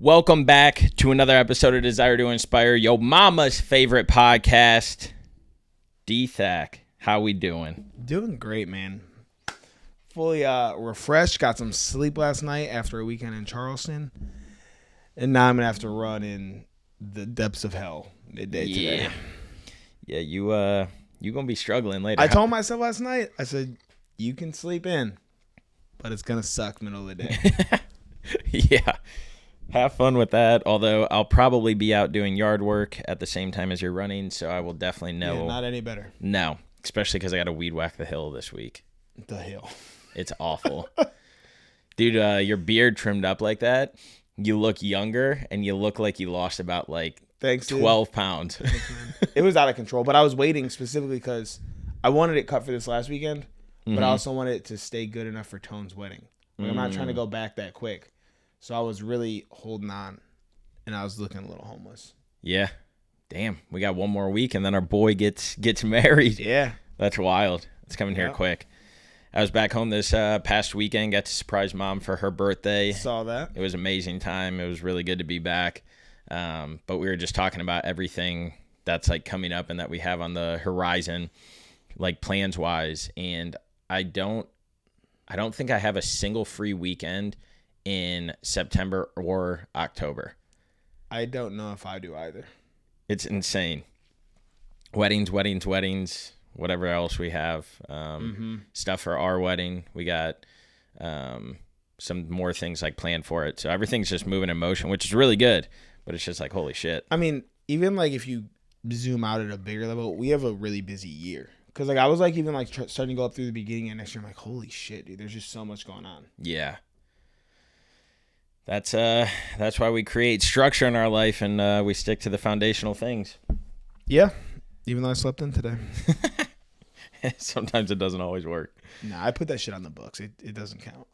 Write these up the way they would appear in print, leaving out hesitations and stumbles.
Welcome back to another episode of Desire to Inspire, yo mama's favorite podcast. D-Thack, how we doing? Doing great, man. Fully refreshed. Got some sleep last night after a weekend in Charleston. And now I'm going to have to run in the depths of hell midday today. Yeah, you going to be struggling later. I told myself last night, I said, you can sleep in, but it's going to suck middle of the day. Yeah. Have fun with that, although I'll probably be out doing yard work at the same time as you're running, so I will definitely know. Yeah, not any better. No, especially because I got to weed whack the hill this week. The hill. It's awful. Dude, your beard trimmed up like that, you look younger, and you look like you lost about, 12 pounds. Thanks, it was out of control, but I was waiting specifically because I wanted it cut for this last weekend, but I also wanted it to stay good enough for Tone's wedding. I'm not trying to go back that quick. So I was really holding on, and I was looking a little homeless. Yeah. Damn. We got one more week, and then our boy gets married. Yeah. That's wild. It's coming here quick. I was back home this past weekend. Got to surprise Mom for her birthday. Saw that. It was an amazing time. It was really good to be back. But we were just talking about everything that's, coming up and that we have on the horizon, plans-wise. And I don't think I have a single free weekend in September or October. I don't know if I do either. It's insane. Weddings, whatever else we have. Stuff for our wedding. We got some more things planned for it. So everything's just moving in motion, which is really good. But it's just holy shit. I mean, even if you zoom out at a bigger level, we have a really busy year. Because I was even starting to go up through the beginning of next year. I'm like, holy shit, dude. There's just so much going on. Yeah. That's why we create structure in our life and we stick to the foundational things. Yeah, even though I slept in today. Sometimes it doesn't always work. Nah, I put that shit on the books. It doesn't count.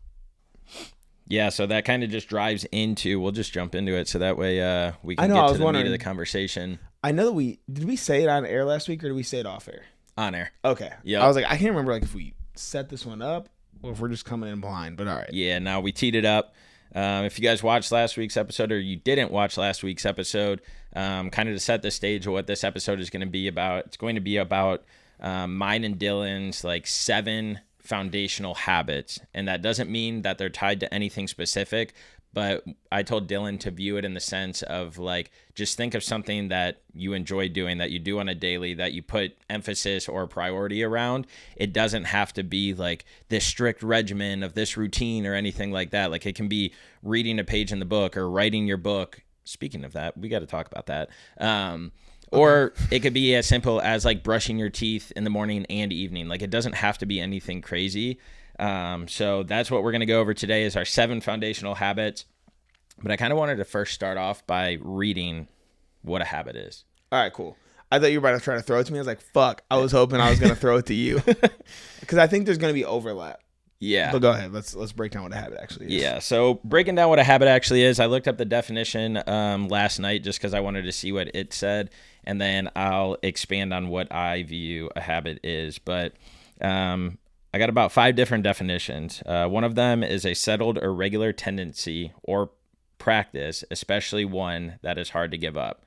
Yeah, so that kind of just drives into. We'll just jump into it so that way we can get to the meat of the conversation. I know that did we say it on air last week or did we say it off air? On air. Okay. Yeah. I was I can't remember if we set this one up or if we're just coming in blind. But all right. Yeah. Now we teed it up. If you guys watched last week's episode or you didn't watch last week's episode, kind of to set the stage of what this episode is going to be about, it's going to be about mine and Dylan's 7 foundational habits. And that doesn't mean that they're tied to anything specific, but I told Dylan to view it in the sense of just think of something that you enjoy doing, that you do on a daily, that you put emphasis or priority around. It doesn't have to be this strict regimen of this routine or anything like that. It can be reading a page in the book or writing your book. Speaking of that, we got to talk about that. Or it could be as simple as brushing your teeth in the morning and evening. It doesn't have to be anything crazy. So that's what we're going to go over today is our 7 foundational habits. But I kind of wanted to first start off by reading what a habit is. All right, cool. I thought you were about to try to throw it to me. I was like, fuck. I was hoping I was going to throw it to you. Because I think there's going to be overlap. Yeah. But go ahead. Let's break down what a habit actually is. Yeah. So breaking down what a habit actually is, I looked up the definition last night just because I wanted to see what it said. And then I'll expand on what I view a habit is. But I got about 5 different definitions. One of them is a settled or regular tendency or practice, especially one that is hard to give up.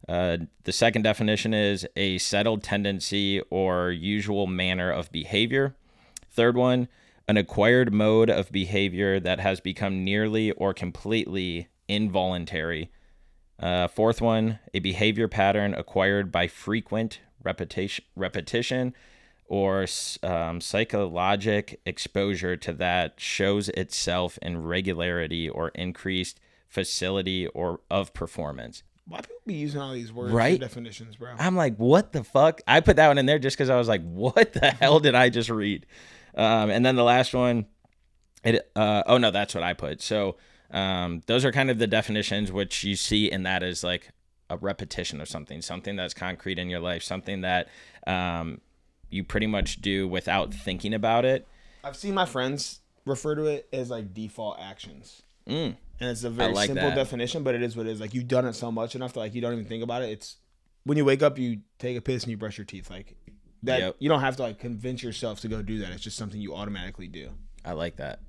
The second definition is a settled tendency or usual manner of behavior. Third one, an acquired mode of behavior that has become nearly or completely involuntary. Fourth one, a behavior pattern acquired by frequent repetition or psychologic exposure to that shows itself in regularity or increased facility or of performance. Why people be using all these words right? and definitions, bro? I'm like, what the fuck? I put that one in there just because I was like, what the hell did I just read? And then the last one, that's what I put. So those are kind of the definitions which you see in that as a repetition of something that's concrete in your life, something that you pretty much do without thinking about it. I've seen my friends refer to it as default actions. And it's a very simple definition, but it is what it is. You've done it so much enough that you don't even think about it. It's when you wake up, you take a piss and you brush your teeth. That Yep. You don't have to convince yourself to go do that. It's just something you automatically do. I like that.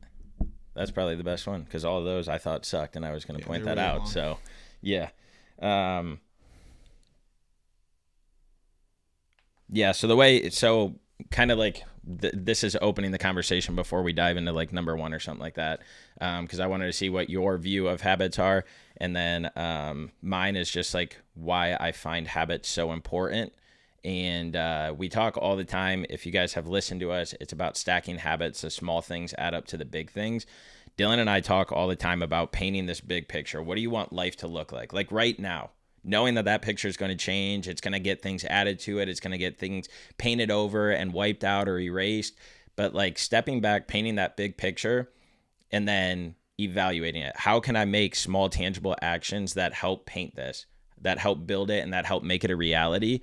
That's probably the best one because all of those I thought sucked, and I was going to point that really out. long. So, yeah. Yeah, so kind of like this is opening the conversation before we dive into like number one or something like that, because I wanted to see what your view of habits are, and then mine is just like why I find habits so important. And we talk all the time. If you guys have listened to us, it's about stacking habits. The small things add up to the big things. Dylan and I talk all the time about painting this big picture. What do you want life to look like? Like right now, knowing that that picture is going to change, it's going to get things added to it, it's going to get things painted over and wiped out or erased. But like stepping back, painting that big picture, and then evaluating it. How can I make small, tangible actions that help paint this, that help build it, and that help make it a reality?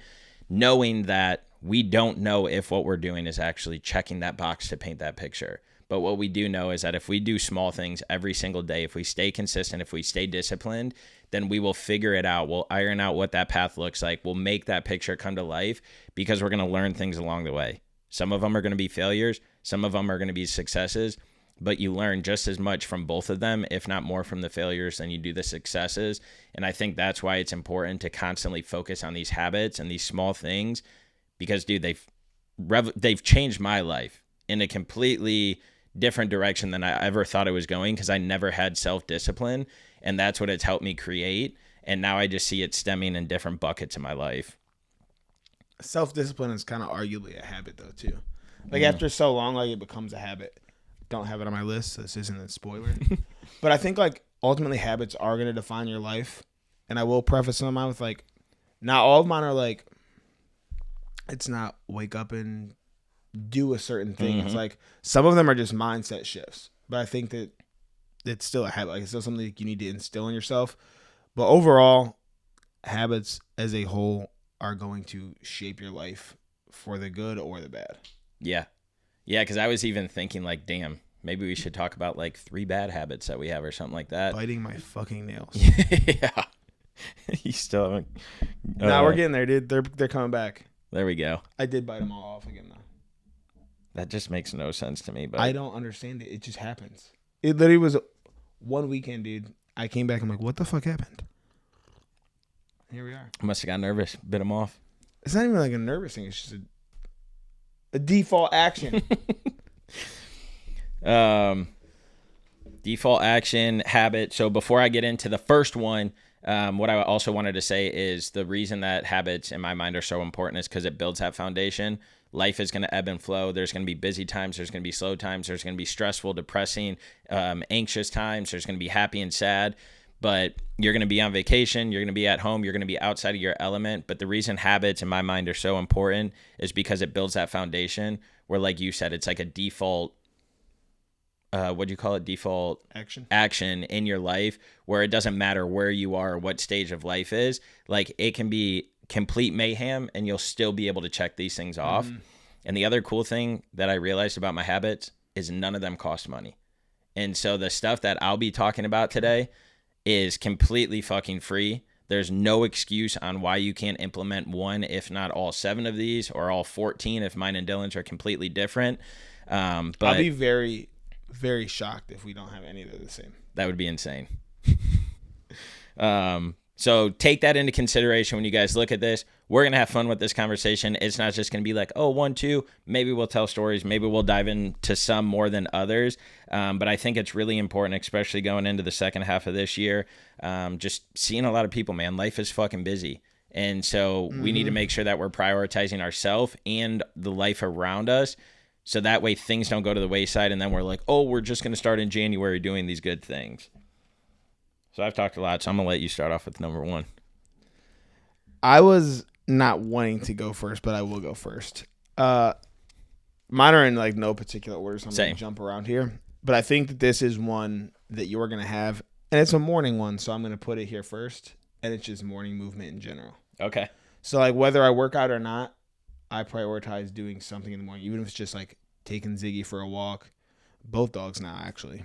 Knowing that we don't know if what we're doing is actually checking that box to paint that picture. But what we do know is that if we do small things every single day, if we stay consistent, if we stay disciplined, then we will figure it out. We'll iron out what that path looks like. We'll make that picture come to life because we're going to learn things along the way. Some of them are going to be failures. Some of them are going to be successes. But you learn just as much from both of them, if not more from the failures than you do the successes. And I think that's why it's important to constantly focus on these habits and these small things because, dude, they've changed my life in a completely different direction than I ever thought it was going because I never had self-discipline, and that's what it's helped me create. And now I just see it stemming in different buckets in my life. Self-discipline is kind of arguably a habit, though, too. Like, after so long, like, it becomes a habit. Don't have it on my list, so this isn't a spoiler. But I think, like, ultimately habits are going to define your life. And I will preface some of mine with, like, not all of mine are, like, it's not wake up and do a certain thing. It's like some of them are just mindset shifts. But I think that it's still a habit. Like, it's still something that you need to instill in yourself. But overall, habits as a whole are going to shape your life for the good or the bad. Yeah. Yeah, because I was even thinking, like, damn, maybe we should talk about, like, 3 bad habits that we have or something like that. Biting my fucking nails. Yeah. You still haven't. Nah, we're getting there, dude. They're coming back. There we go. I did bite them all off again, though. That just makes no sense to me. But I don't understand it. It just happens. It literally was one weekend, dude. I came back. I'm like, what the fuck happened? Here we are. I must have got nervous. Bit them off. It's not even like a nervous thing. It's just a default action. Default action, habit. So before I get into the first one, what I also wanted to say is the reason that habits in my mind are so important is because it builds that foundation. Life is going to ebb and flow. There's going to be busy times. There's going to be slow times. There's going to be stressful, depressing, anxious times. There's going to be happy and sad. But you're going to be on vacation. You're going to be at home. You're going to be outside of your element. But the reason habits in my mind are so important is because it builds that foundation where, like you said, it's like a default, what do you call it? Default action in your life where it doesn't matter where you are or what stage of life is. Like, it can be complete mayhem and you'll still be able to check these things off. And the other cool thing that I realized about my habits is none of them cost money. And so the stuff that I'll be talking about today is completely fucking free. There's no excuse on why you can't implement one, if not all 7 of these, or all 14 if mine and Dylan's are completely different. But I'll be very, very shocked if we don't have any that are the same. That would be insane. So take that into consideration when you guys look at this. We're going to have fun with this conversation. It's not just going to be like, oh, 1, 2, maybe we'll tell stories. Maybe we'll dive into some more than others. But I think it's really important, especially going into the second half of this year. Just seeing a lot of people, man, life is fucking busy. And so we need to make sure that we're prioritizing ourselves and the life around us. So that way things don't go to the wayside. And then we're like, oh, we're just going to start in January doing these good things. So I've talked a lot, so I'm going to let you start off with number 1. I was not wanting to go first, but I will go first. Mine are in like no particular order, so I'm going to jump around here. But I think that this is one that you're going to have, and it's a morning one, so I'm going to put it here first, and it's just morning movement in general. Okay. So like whether I work out or not, I prioritize doing something in the morning, even if it's just like taking Ziggy for a walk. Both dogs now, actually.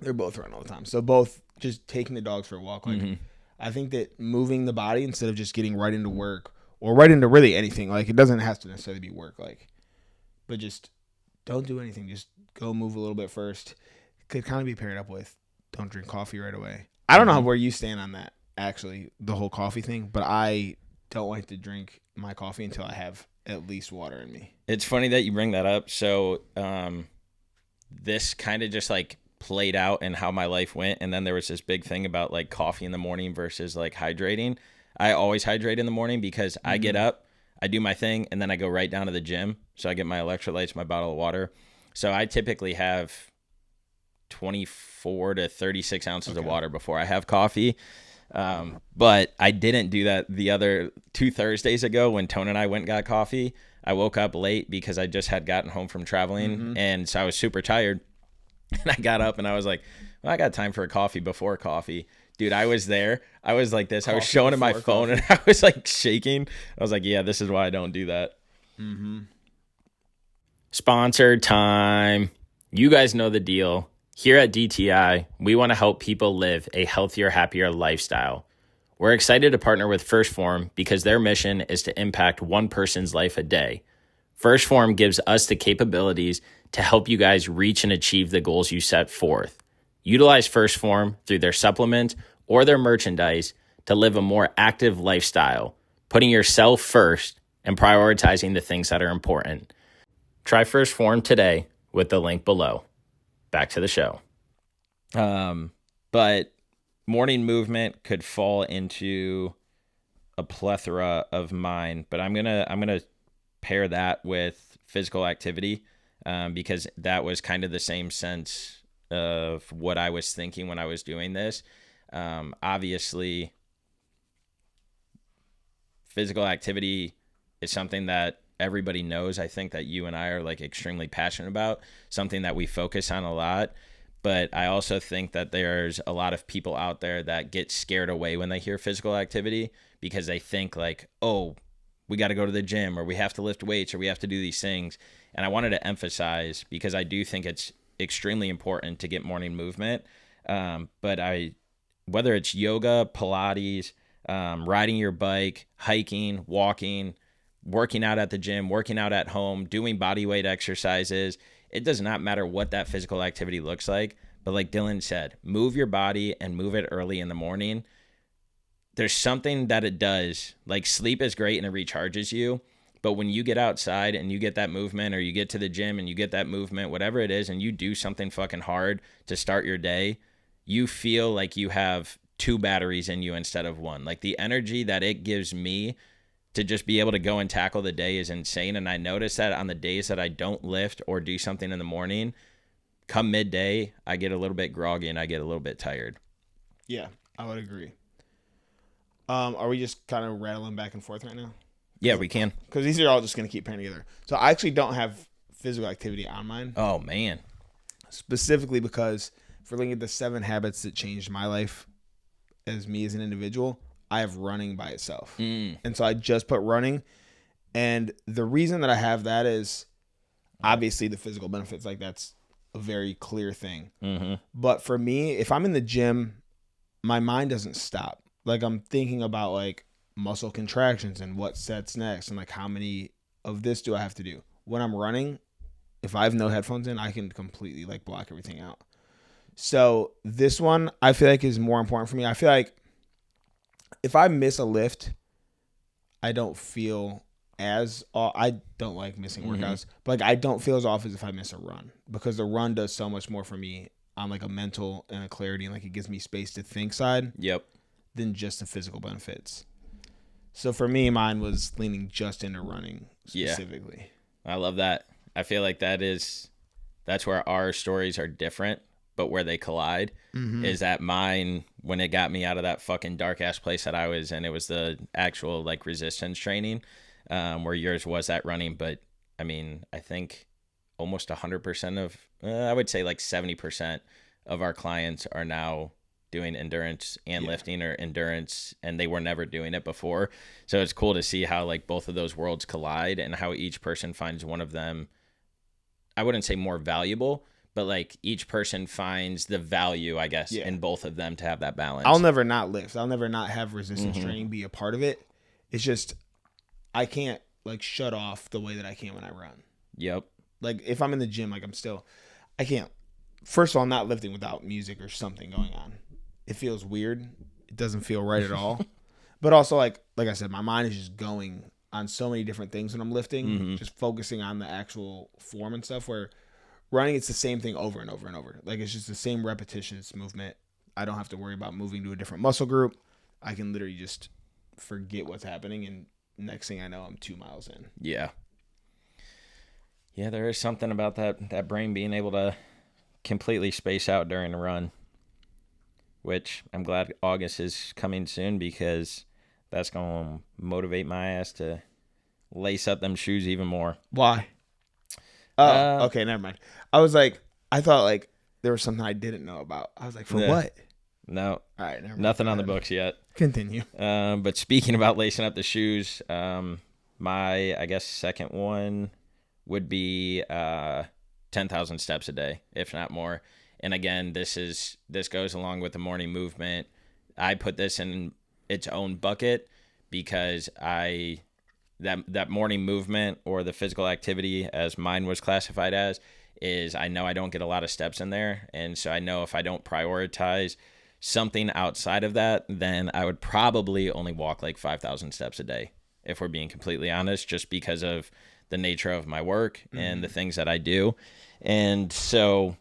They're both running all the time. So both just taking the dogs for a walk. Like, I think that moving the body instead of just getting right into work or right into really anything, like it doesn't have to necessarily be work, like, but just don't do anything. Just go move a little bit first. could kind of be paired up with don't drink coffee right away. I don't know where you stand on that, actually, the whole coffee thing, but I don't like to drink my coffee until I have at least water in me. It's funny that you bring that up. So this kind of just like played out in how my life went. And then there was this big thing about like coffee in the morning versus like hydrating. I always hydrate in the morning because I get up, I do my thing, and then I go right down to the gym. So I get my electrolytes, my bottle of water. So I typically have 24 to 36 ounces of water before I have coffee. But I didn't do that the other 2 Thursdays ago when Tone and I went and got coffee. I woke up late because I just had gotten home from traveling. And so I was super tired. And I got up and I was like, well, I got time for a coffee before coffee. Dude, I was there. I was like this. I was showing him my phone and I was like shaking. I was like, yeah, this is why I don't do that. Sponsored time. You guys know the deal. Here at DTI, we want to help people live a healthier, happier lifestyle. We're excited to partner with First Form because their mission is to impact one person's life a day. First Form gives us the capabilities to help you guys reach and achieve the goals you set forth. Utilize First Form through their supplements or their merchandise to live a more active lifestyle, putting yourself first and prioritizing the things that are important. Try First Form today with the link below. Back to the show. But morning movement could fall into a plethora of mine, but I'm gonna pair that with physical activity because that was kind of the same sense of what I was thinking when I was doing this. Obviously, physical activity is something that everybody knows. I think that you and I are like extremely passionate about, something that we focus on a lot. But I also think that there's a lot of people out there that get scared away when they hear physical activity because they think like, oh, we got to go to the gym or we have to lift weights or we have to do these things. And I wanted to emphasize, because I do think it's extremely important to get morning movement. Whether it's yoga, Pilates, riding your bike, hiking, walking, working out at the gym, working out at home, doing body weight exercises, it does not matter what that physical activity looks like. But like Dylan said, move your body and move it early in the morning. There's something that it does. Like sleep is great and it recharges you. But when you get outside and you get that movement, or you get to the gym and you get that movement, whatever it is, and you do something fucking hard to start your day, you feel like you have 2 batteries in you instead of 1. Like the energy that it gives me to just be able to go and tackle the day is insane. And I notice that on the days that I don't lift or do something in the morning, come midday, I get a little bit groggy and I get a little bit tired. Yeah, I would agree. Are we just kind of rattling back and forth right now? Yeah, we can. Because these are all just going to keep pairing together. So I actually don't have physical activity on mine. Oh, man. Specifically because if we're looking at the 7 habits that changed my life as me as an individual, I have running by itself. And so I just put running. And the reason that I have that is obviously the physical benefits. Like that's a very clear thing. But for me, if I'm in the gym, my mind doesn't stop. Like I'm thinking about like muscle contractions and what sets next and like how many of this do I have to do. When I'm running, if I have no headphones in, I can completely like block everything out. So this one I feel like is more important for me. I feel like if I miss a lift, I don't feel as I don't like missing workouts, but like I don't feel as off as if I miss a run, because the run does so much more for me on like a mental and a clarity, and like it gives me space to think side. Yep. Than just the physical benefits. So for me, mine was leaning just into running specifically. Yeah. I love that. I feel like that's where our stories are different, but where they collide is that mine, when it got me out of that fucking dark ass place that I was in, it was the actual like resistance training, where yours was that running. But I mean, I think almost 100% of, I would say like 70% of our clients are now doing endurance and lifting, or endurance, and they were never doing it before. So it's cool to see how like both of those worlds collide and how each person finds one of them, I wouldn't say more valuable, but like each person finds the value, I guess, in both of them to have that balance. I'll never not lift. I'll never not have resistance training be a part of it. It's just I can't like shut off the way that I can when I run. Yep. Like if I'm in the gym, like I can't first of all, I'm not lifting without music or something going on. It feels weird. It doesn't feel right at all. But also, like I said, my mind is just going on so many different things when I'm lifting, just focusing on the actual form and stuff, where running, it's the same thing over and over and over. Like, it's just the same repetitious movement. I don't have to worry about moving to a different muscle group. I can literally just forget what's happening, and next thing I know, I'm 2 miles in. Yeah. Yeah, there is something about that brain being able to completely space out during a run, which I'm glad August is coming soon, because that's going to motivate my ass to lace up them shoes even more. Why? Oh, okay, never mind. I thought like there was something I didn't know about. I was like, for what? No. All right, never mind. Nothing on the books yet. Continue. But speaking about lacing up the shoes, my, I guess, second one would be 10,000 steps a day, if not more. And again, this goes along with the morning movement. I put this in its own bucket because that morning movement, or the physical activity as mine was classified as, is I know I don't get a lot of steps in there. And so I know if I don't prioritize something outside of that, then I would probably only walk like 5,000 steps a day, if we're being completely honest, just because of the nature of my work and the things that I do. And so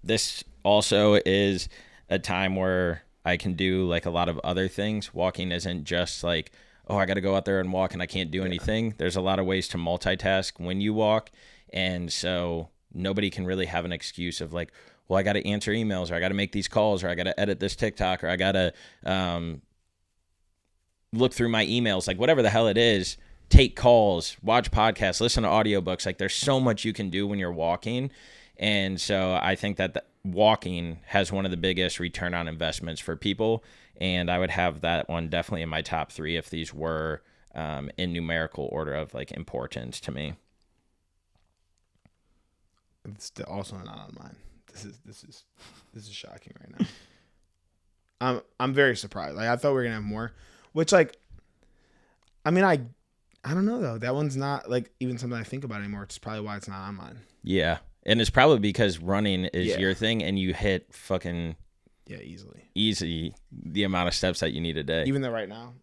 this also is a time where I can do like a lot of other things. Walking isn't just like, oh, I got to go out there and walk and I can't do anything. There's a lot of ways to multitask when you walk. And so nobody can really have an excuse of like, well, I got to answer emails, or I got to make these calls, or I got to edit this TikTok, or I got to look through my emails, like whatever the hell it is, take calls, watch podcasts, listen to audiobooks. Like, there's so much you can do when you're walking. And so I think that walking has one of the biggest return on investments for people. And I would have that one definitely in my top 3 if these were in numerical order of like importance to me. It's also not on mine. This is shocking right now. I'm very surprised. Like, I thought we were gonna have more, which, like, I mean, I don't know though. That one's not like even something I think about anymore. It's probably why it's not on mine. Yeah, and it's probably because running is your thing, and you hit fucking easy the amount of steps that you need a day. Even though right now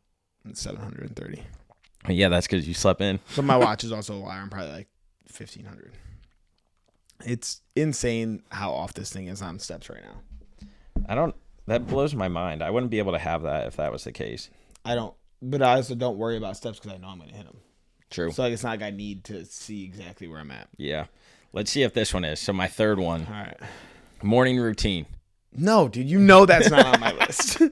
it's 730. Yeah, that's because you slept in. But my watch is also a liar. I'm probably like 1,500. It's insane how off this thing is on steps right now. That blows my mind. I wouldn't be able to have that if that was the case. But I also don't worry about steps because I know I'm going to hit them. True. So like, it's not like I need to see exactly where I'm at. Yeah. Let's see if this one is. So my third one. All right. Morning routine. No, dude, you know that's not on my list.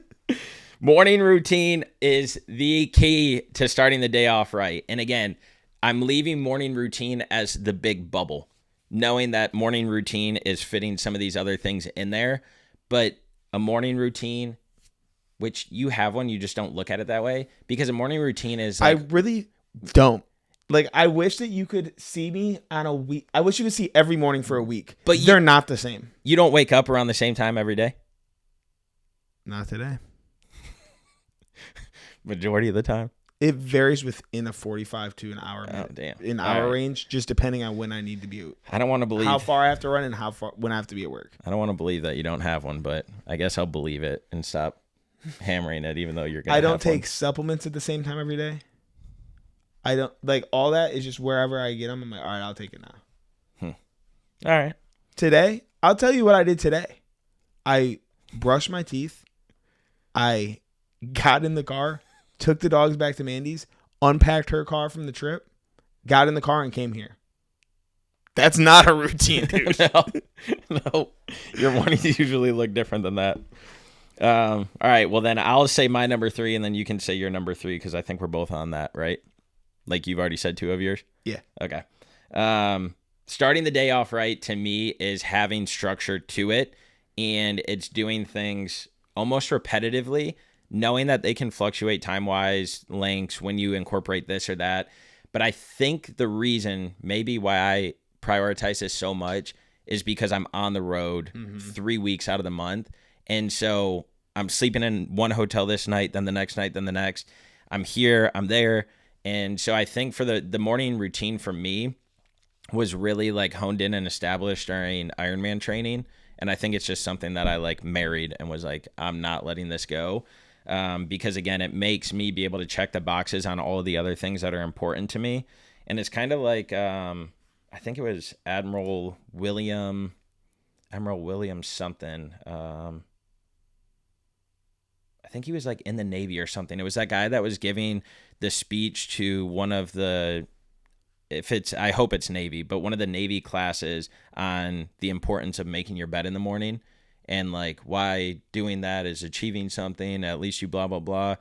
Morning routine is the key to starting the day off right. And again, I'm leaving morning routine as the big bubble, knowing that morning routine is fitting some of these other things in there. But a morning routine, which you have one, you just don't look at it that way, because a morning routine is like, I really don't. Like, I wish that you could see me on a week. I wish you could see every morning for a week. But they're not the same. You don't wake up around the same time every day? Not today. Majority of the time? It varies within a 45 to an hour range, just depending on when I need to be. I don't want to believe how far I have to run and when I have to be at work. I don't want to believe that you don't have one, but I guess I'll believe it and stop hammering it, even though you're going to. I don't take supplements at the same time every day. I don't like all that is just wherever I get them. I'm like, all right, I'll take it now. All right. Today, I'll tell you what I did today. I brushed my teeth. I got in the car, took the dogs back to Mandy's, unpacked her car from the trip, got in the car, and came here. That's not a routine, dude. No. Your mornings usually look different than that. All right. Well, then I'll say my number 3, and then you can say your number 3, because I think we're both on that, right? Like you've already said 2 of yours? Yeah. Okay. Starting the day off right, to me, is having structure to it, and it's doing things almost repetitively, knowing that they can fluctuate time-wise, lengths, when you incorporate this or that. But I think the reason maybe why I prioritize this so much is because I'm on the road 3 weeks out of the month. And so I'm sleeping in one hotel this night, then the next night, then the next. I'm here, I'm there. And so I think for the morning routine for me was really like honed in and established during Ironman training. And I think it's just something that I like married and was like, I'm not letting this go. Because again, it makes me be able to check the boxes on all of the other things that are important to me. And it's kind of like, I think it was Admiral William something. I think he was like in the Navy or something. It was that guy that was giving the speech to one of the, I hope it's Navy, but one of the Navy classes on the importance of making your bed in the morning and like why doing that is achieving something, at least you blah, blah, blah.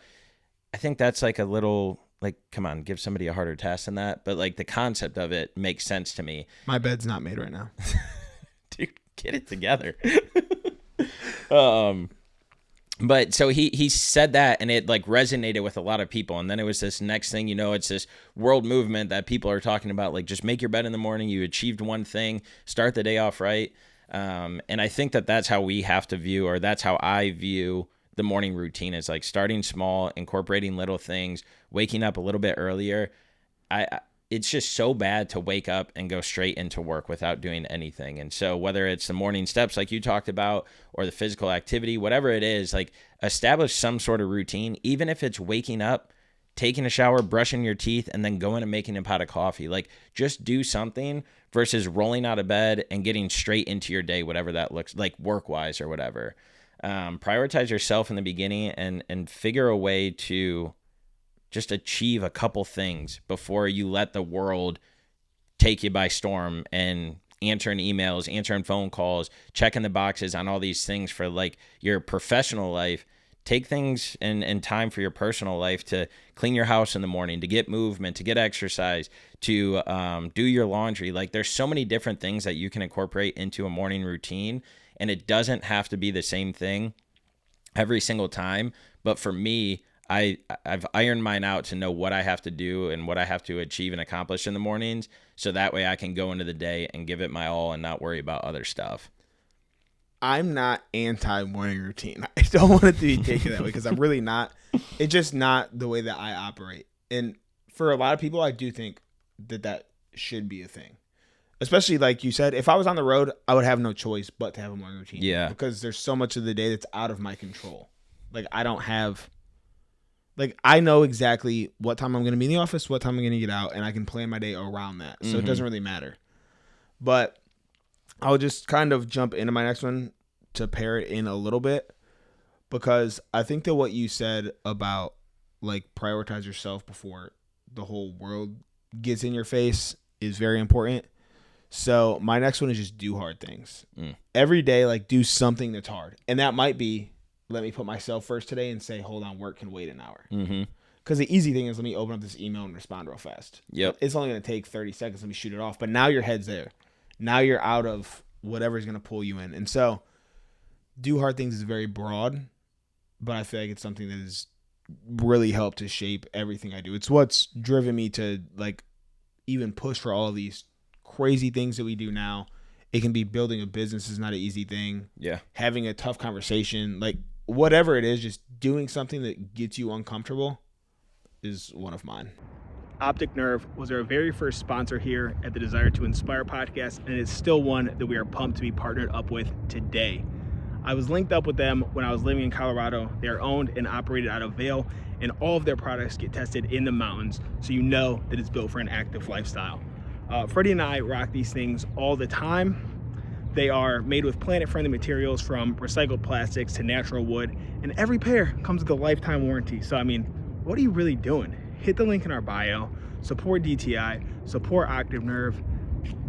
I think that's like a little, like, come on, give somebody a harder task than that. But like the concept of it makes sense to me. My bed's not made right now. Dude, get it together. But so he said that and it like resonated with a lot of people. And then it was this next thing, it's this world movement that people are talking about, like just make your bed in the morning. You achieved one thing, start the day off right. And I think that that's how we have to view, or that's how I view the morning routine, is like starting small, incorporating little things, waking up a little bit earlier. It's just so bad to wake up and go straight into work without doing anything. And so whether it's the morning steps like you talked about or the physical activity, whatever it is, like establish some sort of routine, even if it's waking up, taking a shower, brushing your teeth, and then going and making a pot of coffee. Like just do something versus rolling out of bed and getting straight into your day, whatever that looks like work-wise or whatever. Prioritize yourself in the beginning and figure a way to just achieve a couple things before you let the world take you by storm and answering emails, answering phone calls, checking the boxes on all these things for like your professional life. Take things and time for your personal life to clean your house in the morning, to get movement, to get exercise, to do your laundry. Like there's so many different things that you can incorporate into a morning routine, and it doesn't have to be the same thing every single time. But for me, I've ironed mine out to know what I have to do and what I have to achieve and accomplish in the mornings, so that way I can go into the day and give it my all and not worry about other stuff. I'm not anti-morning routine. I don't want it to be taken that way because I'm really not. It's just not the way that I operate. And for a lot of people, I do think that should be a thing. Especially like you said, if I was on the road, I would have no choice but to have a morning routine. Yeah. Because there's so much of the day that's out of my control. Like I don't have... Like, I know exactly what time I'm going to be in the office, what time I'm going to get out, and I can plan my day around that. So it doesn't really matter. But I'll just kind of jump into my next one to pair it in a little bit, because I think that what you said about, like, prioritize yourself before the whole world gets in your face is very important. So my next one is just do hard things. Every day, like, do something that's hard. And that might be, let me put myself first today and say, hold on, work can wait an hour. Because the easy thing is, let me open up this email and respond real fast. Yep. It's only going to take 30 seconds. Let me shoot it off. But now your head's there. Now you're out of whatever's going to pull you in. And so do hard things is very broad, but I feel like it's something that has really helped to shape everything I do. It's what's driven me to like even push for all of these crazy things that we do now. It can be building a business is not an easy thing. Yeah. Having a tough conversation, like whatever it is, just doing something that gets you uncomfortable is one of mine. Optic Nerve was our very first sponsor here at the Desire to Inspire podcast, and it's still one that we are pumped to be partnered up with today. I was linked up with them when I was living in Colorado. They are owned and operated out of Vail, and all of their products get tested in the mountains, so you know that it's built for an active lifestyle. Freddie and I rock these things all the time. They are made with planet-friendly materials, from recycled plastics to natural wood, and every pair comes with a lifetime warranty. So, I mean, what are you really doing? Hit the link in our bio, support DTI, support Optic Nerve,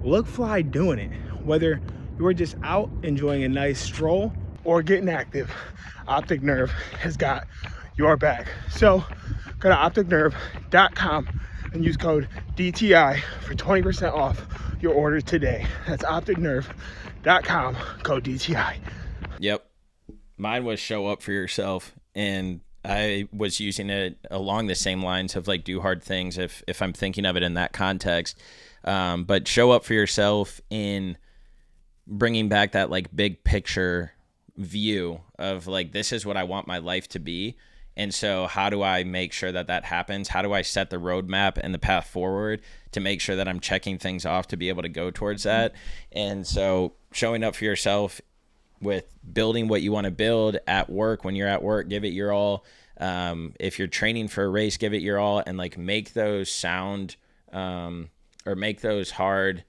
look fly doing it. Whether you're just out enjoying a nice stroll or getting active, Optic Nerve has got your back. So go to opticnerve.com and use code DTI for 20% off your order today. That's opticnerve.com, code DTI. Yep. Mine was show up for yourself, and I was using it along the same lines of like do hard things if I'm thinking of it in that context. But show up for yourself in bringing back that like big picture view of like, this is what I want my life to be. And so how do I make sure that that happens? How do I set the roadmap and the path forward to make sure that I'm checking things off to be able to go towards that? And so showing up for yourself with building what you want to build at work, when you're at work, give it your all. If you're training for a race, give it your all, and like make those sound, or make those hard,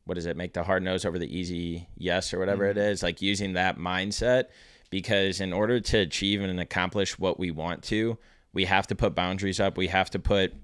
what is it? Make the hard nose over the easy yes, or whatever it is, like using that mindset, because in order to achieve and accomplish what we want to, we have to put boundaries up. We have to put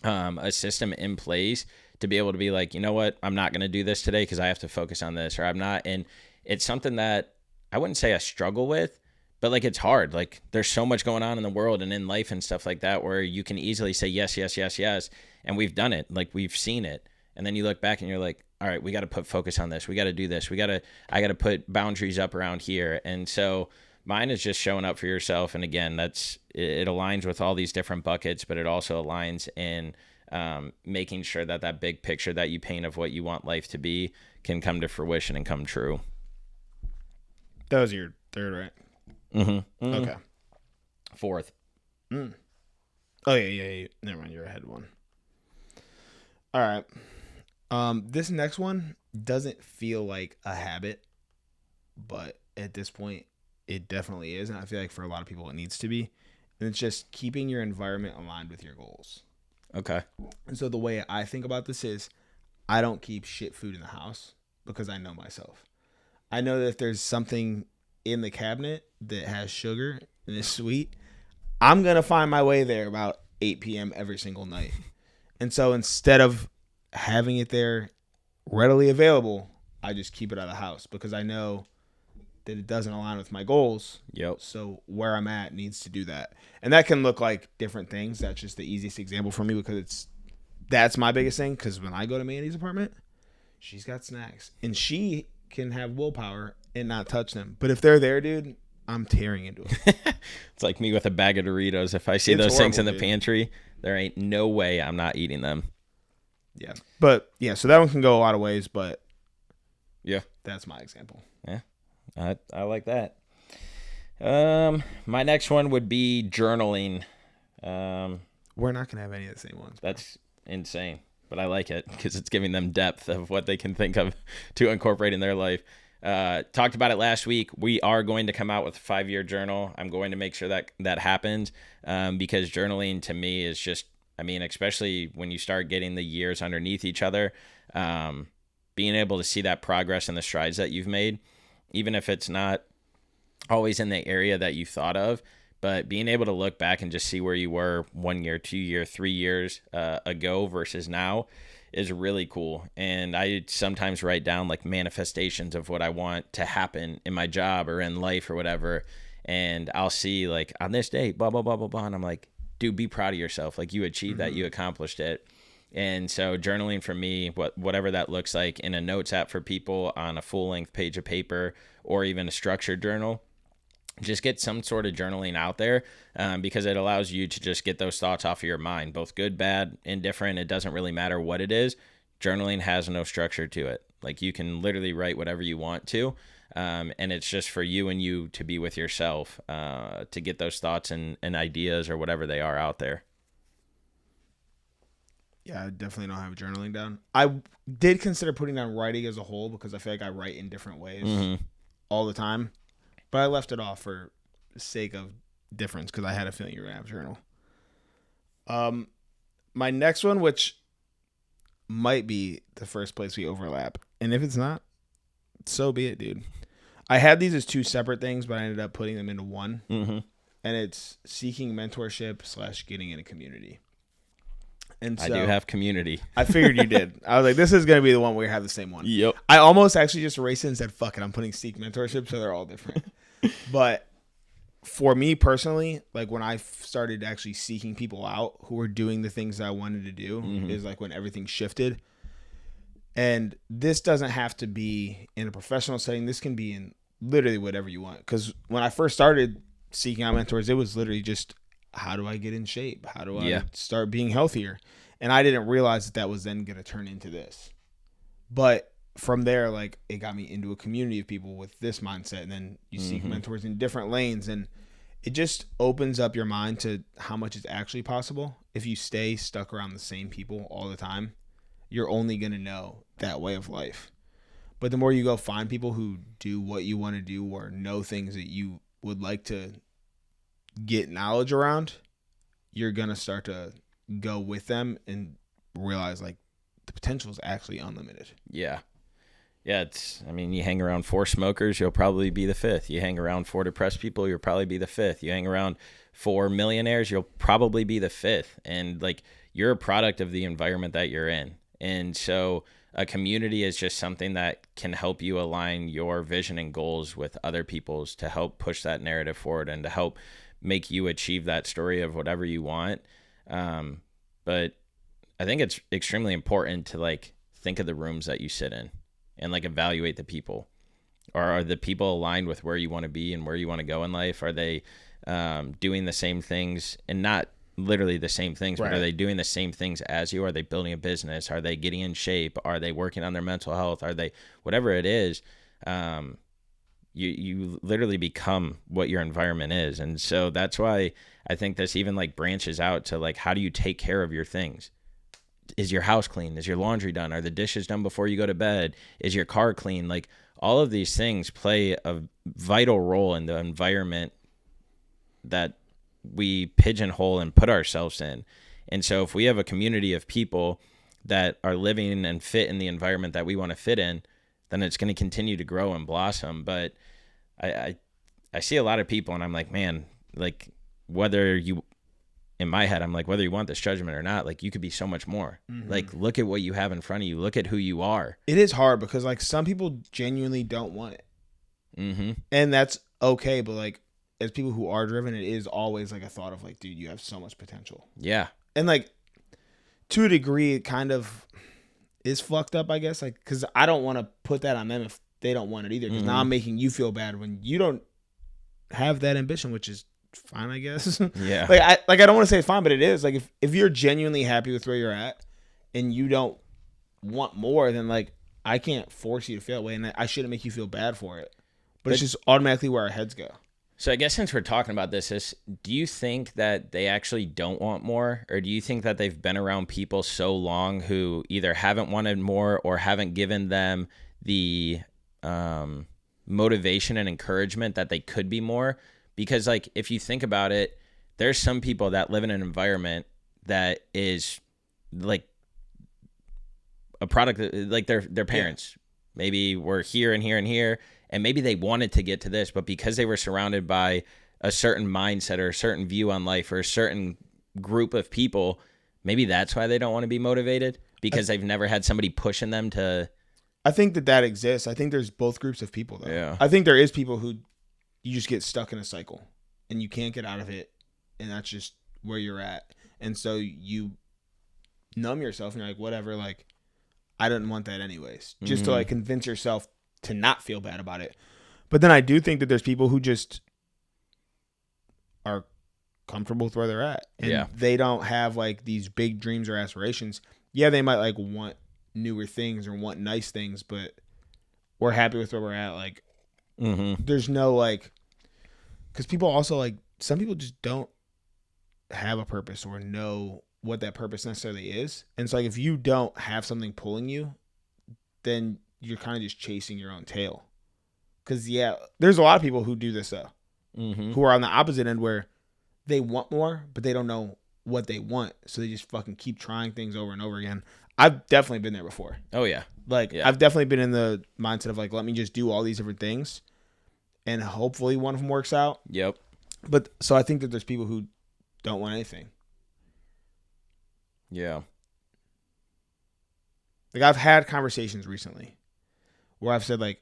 a system in place to be able to be like, you know what, I'm not going to do this today because I have to focus on this, or I'm not. And it's something that I wouldn't say I struggle with, but like it's hard. Like there's so much going on in the world and in life and stuff like that where you can easily say yes, yes, yes, yes. And we've done it. Like we've seen it. And then you look back and you're like, all right, we got to put focus on this. We got to do this. I got to put boundaries up around here. And so mine is just showing up for yourself. And again, it aligns with all these different buckets, but it also aligns in making sure that that big picture that you paint of what you want life to be can come to fruition and come true. That was your third, right? Mm-hmm. Mm-hmm. Okay. Fourth. Oh, yeah. Never mind. You're ahead one. All right. This next one doesn't feel like a habit, but at this point, it definitely is. And I feel like for a lot of people, it needs to be. And it's just keeping your environment aligned with your goals. Okay. And so the way I think about this is I don't keep shit food in the house because I know myself. I know that if there's something in the cabinet that has sugar and is sweet, I'm going to find my way there about 8 p.m. every single night. And so instead of having it there readily available, I just keep it out of the house because I know that it doesn't align with my goals. Yep. So where I'm at needs to do that. And that can look like different things. That's just the easiest example for me because that's my biggest thing. Because when I go to Mandy's apartment, she's got snacks and she can have willpower and not touch them. But if they're there, dude, I'm tearing into them. It's like me with a bag of Doritos. If I see those things in the pantry, there ain't no way I'm not eating them. Yeah. But yeah, so that one can go a lot of ways, but yeah, that's my example. Yeah. I like that. My next one would be journaling. We're not going to have any of the same ones. That's insane, but I like it because it's giving them depth of what they can think of to incorporate in their life. Talked about it last week. We are going to come out with a 5-year journal. I'm going to make sure that happens because journaling to me is just, I mean, especially when you start getting the years underneath each other, being able to see that progress and the strides that you've made, even if it's not always in the area that you thought of, but being able to look back and just see where you were 1 year, 2 year, 3 years ago versus now is really cool. And I sometimes write down like manifestations of what I want to happen in my job or in life or whatever. And I'll see like on this date, blah, blah, blah, blah, blah. And I'm like, dude, be proud of yourself. Like you achieved that, you accomplished it. And so journaling for me, whatever that looks like in a notes app for people on a full length page of paper or even a structured journal, just get some sort of journaling out there because it allows you to just get those thoughts off of your mind, both good, bad, indifferent. It doesn't really matter what it is. Journaling has no structure to it. Like you can literally write whatever you want to. And it's just for you and you to be with yourself to get those thoughts and ideas or whatever they are out there. Yeah, I definitely don't have journaling down. I did consider putting down writing as a whole because I feel like I write in different ways all the time. But I left it off for the sake of difference because I had a feeling you were going to have a journal. My next one, which might be the first place we overlap. And if it's not, so be it, dude. I had these as 2 separate things, but I ended up putting them into one. And it's seeking mentorship / getting in a community. And so I do have community. I figured you did. I was like, this is going to be the one where we have the same one. Yep. I almost actually just erased it and said, fuck it, I'm putting seek mentorship, so they're all different. But for me personally, like when I started actually seeking people out who were doing the things that I wanted to do is like when everything shifted. And this doesn't have to be in a professional setting. This can be in literally whatever you want. Because when I first started seeking out mentors, it was literally just, how do I get in shape? How do I start being healthier? And I didn't realize that was then going to turn into this. But from there, like it got me into a community of people with this mindset. And then you seek mentors in different lanes. And it just opens up your mind to how much is actually possible. If you stay stuck around the same people all the time, you're only going to know that way of life. But the more you go find people who do what you want to do or know things that you would like to get knowledge around, you're going to start to go with them and realize like the potential is actually unlimited. Yeah. Yeah, you hang around 4 smokers, you'll probably be the 5th. You hang around 4 depressed people, you'll probably be the 5th. You hang around 4 millionaires, you'll probably be the 5th. And like, you're a product of the environment that you're in. And so a community is just something that can help you align your vision and goals with other people's to help push that narrative forward and to help make you achieve that story of whatever you want. But I think it's extremely important to like think of the rooms that you sit in and like evaluate the people. Or are the people aligned with where you want to be and where you want to go in life? Are they doing the same things, and not literally the same things, right. But are they doing the same things as you? Are they building a business? Are they getting in shape? Are they working on their mental health? Are they, whatever it is, you literally become what your environment is. And so that's why I think this even like branches out to like, how do you take care of your things? Is your house clean? Is your laundry done? Are the dishes done before you go to bed? Is your car clean? Like, all of these things play a vital role in the environment that we pigeonhole and put ourselves in. And so if we have a community of people that are living and fit in the environment that we want to fit in, then it's going to continue to grow and blossom. But I see a lot of people and I'm like, man, like in my head, I'm like, whether you want this judgment or not, like, you could be so much more. Mm-hmm. Like, look at what you have in front of you. Look at who you are. It is hard because, like, some people genuinely don't want it. Mm-hmm. And that's okay. But, like, as people who are driven, it is always, like, a thought of, like, dude, you have so much potential. Yeah. And, like, to a degree, it kind of is fucked up, I guess. Like, because I don't want to put that on them if they don't want it either. Because now I'm making you feel bad when you don't have that ambition, which is fine, I guess. Yeah. I don't want to say it's fine, but it is. Like, if you're genuinely happy with where you're at and you don't want more, then like, I can't force you to feel that way, and I shouldn't make you feel bad for it. But it's just automatically where our heads go. So I guess since we're talking about this, do you think that they actually don't want more, or do you think that they've been around people so long who either haven't wanted more or haven't given them the motivation and encouragement that they could be more? Because, like, if you think about it, there's some people that live in an environment that is, like, a product, like their parents. Yeah. Maybe were here and here and here, and maybe they wanted to get to this, but because they were surrounded by a certain mindset or a certain view on life or a certain group of people, maybe that's why they don't want to be motivated, because they've never had somebody pushing them to... I think that exists. I think there's both groups of people, though. Yeah. I think there is people who... you just get stuck in a cycle and you can't get out of it, and that's just where you're at. And so you numb yourself and you're like, whatever, like, I didn't want that anyways, just to like convince yourself to not feel bad about it. But then I do think that there's people who just are comfortable with where they're at, and they don't have like these big dreams or aspirations. Yeah, they might like want newer things or want nice things, but we're happy with where we're at. Like, there's no like, because people also like, some people just don't have a purpose or know what that purpose necessarily is. And so like, if you don't have something pulling you, then you're kind of just chasing your own tail. Because there's a lot of people who do this though, who are on the opposite end where they want more, but they don't know what they want. So they just fucking keep trying things over and over again. I've definitely been there before. Oh yeah. I've definitely been in the mindset of like, let me just do all these different things and hopefully one of them works out. Yep. But so I think that there's people who don't want anything. Yeah. Like, I've had conversations recently where I've said like,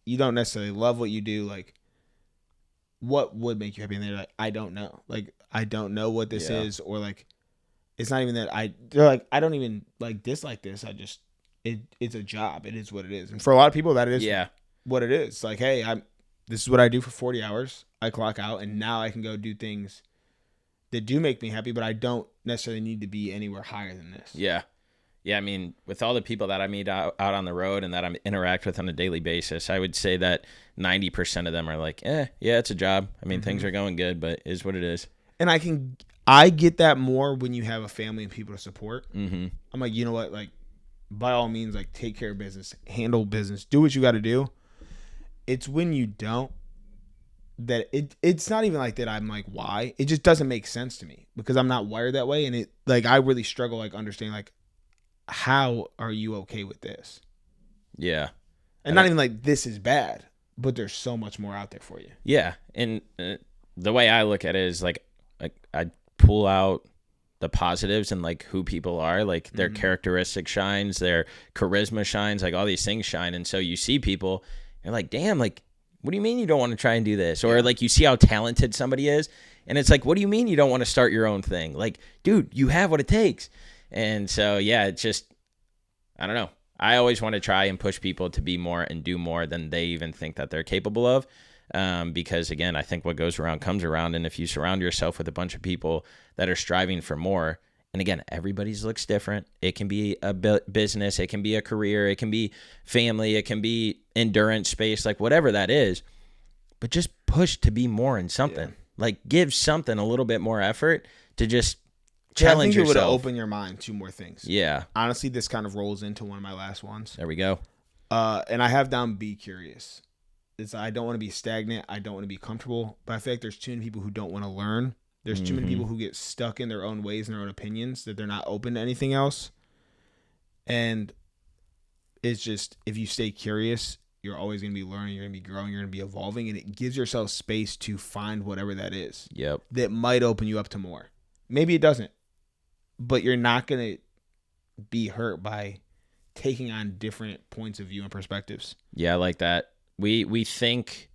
you don't necessarily love what you do. Like, what would make you happy? And they're like, I don't know. Like, I don't know what this is. Or like, it's not even that they're like, I don't even like dislike this. I just, it's a job. It is what it is. And for a lot of people, that is what it is. Like, hey, this is what I do for 40 hours. I clock out, and now I can go do things that do make me happy, but I don't necessarily need to be anywhere higher than this. Yeah. Yeah, I mean, with all the people that I meet out on the road and that I interact with on a daily basis, I would say that 90% of them are like, yeah, it's a job. I mean, things are going good, but it is what it is. And I get that more when you have a family and people to support. Mm-hmm. I'm like, you know what? Like, by all means, like, take care of business, handle business, do what you got to do. It's when you don't that it's not even like that. I'm like, why? It just doesn't make sense to me because I'm not wired that way. And it, like, I really struggle, like, understanding, like, how are you okay with this? Yeah. And not even like this is bad, but there's so much more out there for you. Yeah. And the way I look at it is like I pull out the positives and like who people are, like their characteristic shines, their charisma shines, like all these things shine. And so you see people, you're like, damn, like, what do you mean you don't want to try and do this? Or like you see how talented somebody is. And it's like, what do you mean you don't want to start your own thing? Like, dude, you have what it takes. And so, yeah, it's just, I don't know. I always want to try and push people to be more and do more than they even think that they're capable of. Because, again, I think what goes around comes around. And if you surround yourself with a bunch of people that are striving for more, and again, everybody's looks different. It can be a business. It can be a career. It can be family. It can be endurance space, like whatever that is. But just push to be more in something. Yeah. Like give something a little bit more effort to just challenge yourself. I think it would open your mind to more things. Yeah. Honestly, this kind of rolls into one of my last ones. There we go. And I have down be curious. I don't want to be stagnant. I don't want to be comfortable. But I feel like there's too many people who don't want to learn. There's too many people who get stuck in their own ways and their own opinions that they're not open to anything else. And it's just, if you stay curious, you're always going to be learning. You're going to be growing. You're going to be evolving. And it gives yourself space to find whatever that is. Yep. That might open you up to more. Maybe it doesn't. But you're not going to be hurt by taking on different points of view and perspectives. Yeah, I like that. We think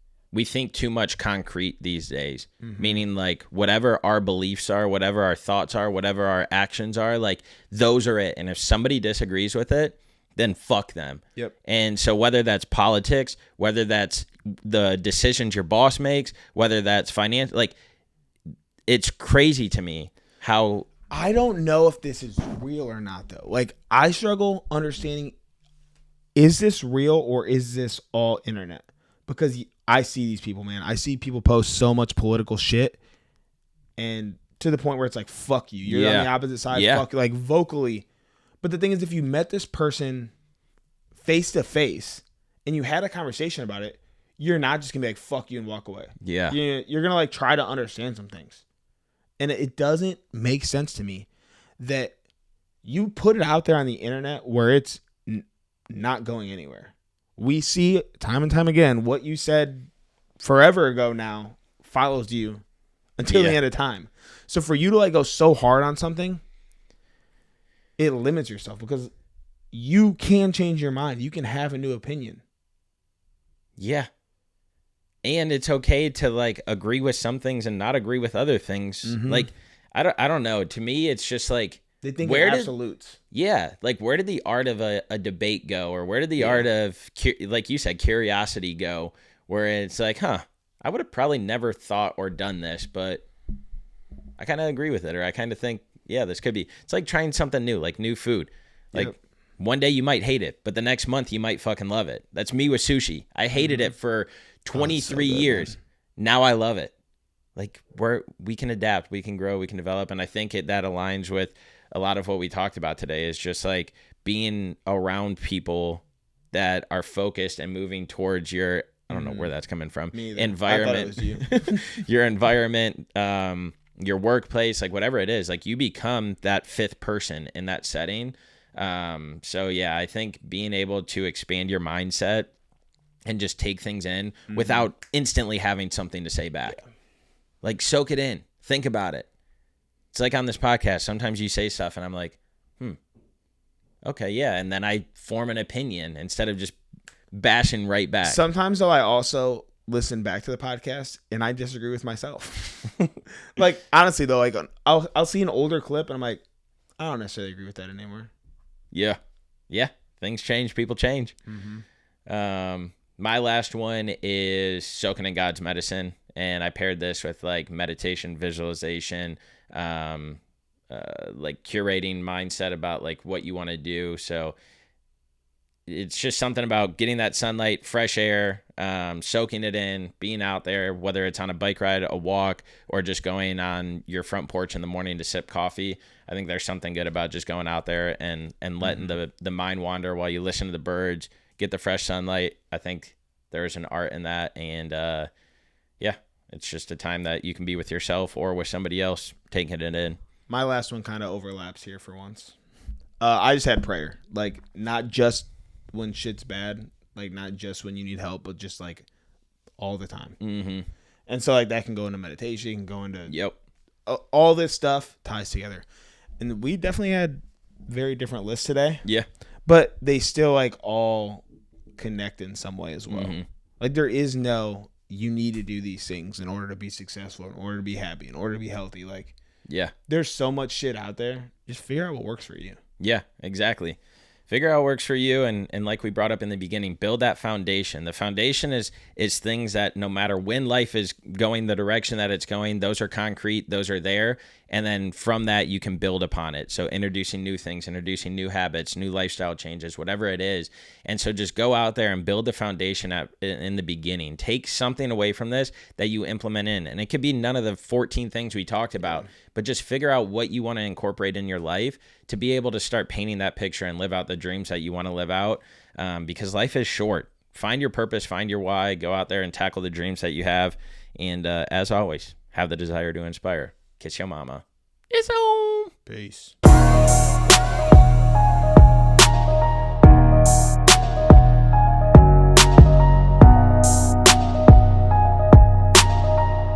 too much concrete these days, meaning like whatever our beliefs are, whatever our thoughts are, whatever our actions are, like those are it. And if somebody disagrees with it, then fuck them. Yep. And so whether that's politics, whether that's the decisions your boss makes, whether that's financial, like it's crazy to me how... I don't know if this is real or not, though. Like, I struggle understanding, is this real or is this all internet? Because I see these people, man. I see people post so much political shit, and to the point where it's like, fuck you. You're on the opposite side. Fuck you. Like, vocally. But the thing is, if you met this person face to face and you had a conversation about it, you're not just going to be like, fuck you and walk away. Yeah. You're going to, like, try to understand some things. And it doesn't make sense to me that you put it out there on the internet where it's not going anywhere. We see time and time again what you said forever ago now follows you until the end of time. So for you to like go so hard on something, it limits yourself because you can change your mind. You can have a new opinion. Yeah. And it's okay to like agree with some things and not agree with other things. Like, I don't know. To me, it's just like, they think in absolutes. Like where did the art of a debate go? Or where did the art of, like you said, curiosity go? Where it's like, I would have probably never thought or done this, but I kind of agree with it. Or I kind of think, yeah, this could be. It's like trying something new, like new food. Like one day you might hate it, but the next month you might fucking love it. That's me with sushi. I hated it for 23 years. Man. Now I love it. Like we can adapt, we can grow, we can develop. And I think that aligns with a lot of what we talked about today is just like being around people that are focused and moving towards your, I don't know where that's coming from. Environment, your environment, your workplace, like whatever it is, like you become that fifth person in that setting. So yeah, I think being able to expand your mindset and just take things in without instantly having something to say back. Yeah. Like soak it in. Think about it. It's like on this podcast. Sometimes you say stuff and I'm like, okay, yeah. And then I form an opinion instead of just bashing right back. Sometimes though, I also listen back to the podcast and I disagree with myself. Like honestly though, like I'll see an older clip and I'm like, I don't necessarily agree with that anymore. Yeah. Yeah. Things change. People change. My last one is soaking in God's medicine. And I paired this with like meditation, visualization, like curating mindset about like what you want to do. So it's just something about getting that sunlight, fresh air, soaking it in, being out there, whether it's on a bike ride, a walk, or just going on your front porch in the morning to sip coffee. I think there's something good about just going out there and letting the mind wander while you listen to the birds, get the fresh sunlight. I think there's an art in that. And yeah, it's just a time that you can be with yourself or with somebody else taking it in. My last one kind of overlaps here for once. I just had prayer, like not just when shit's bad, like not just when you need help, but just like all the time. Mm-hmm. And so like that can go into meditation, can go into Yep. All this stuff ties together. And we definitely had very different lists today. Yeah. But they still like all connect in some way as well. Mm-hmm. Like there is no, you need to do these things in order to be successful, in order to be happy, in order to be healthy. Like, yeah, there's so much shit out there. Just figure out what works for you. Yeah, exactly. Figure out what works for you, and like we brought up in the beginning, build that foundation. The foundation is things that no matter when life is going the direction that it's going, those are concrete, those are there, and then from that you can build upon it. So introducing new things, introducing new habits, new lifestyle changes, whatever it is. And so just go out there and build the foundation in the beginning. Take something away from this that you implement in, and it could be none of the 14 things we talked about, but just figure out what you want to incorporate in your life to be able to start painting that picture and live out the dreams that you want to live out, because life is short. Find your purpose, find your why, go out there and tackle the dreams that you have, and as always, have the desire to inspire. Kiss your mama. It's home. Peace.